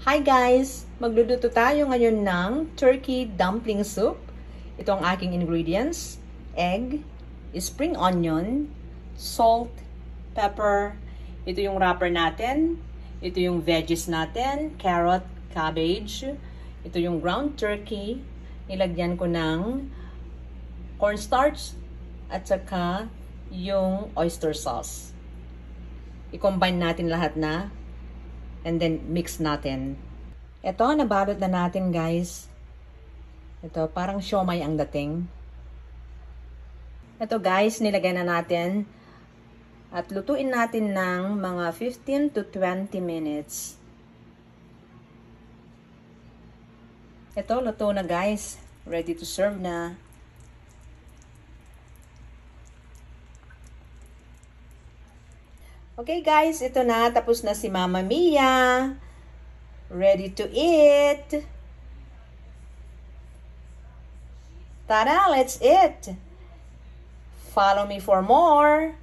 Hi guys! Magluluto tayo ngayon ng turkey dumpling soup. Ito ang aking ingredients: egg, spring onion, salt, pepper. Ito yung wrapper natin. Ito yung veggies natin: carrot, cabbage. Ito yung ground turkey. Nilagyan ko ng cornstarch at saka yung oyster sauce. I-combine natin lahat na. And then, mix natin. Ito, nabalot na natin, guys. Ito, parang siomay ang dating. Ito, guys, nilagay na natin. At lutuin natin ng mga 15 to 20 minutes. Ito, luto na, guys. Ready to serve na. Okay guys, ito na. Tapos na si Mama Mia. Ready to eat. Tara, let's eat. Follow me for more.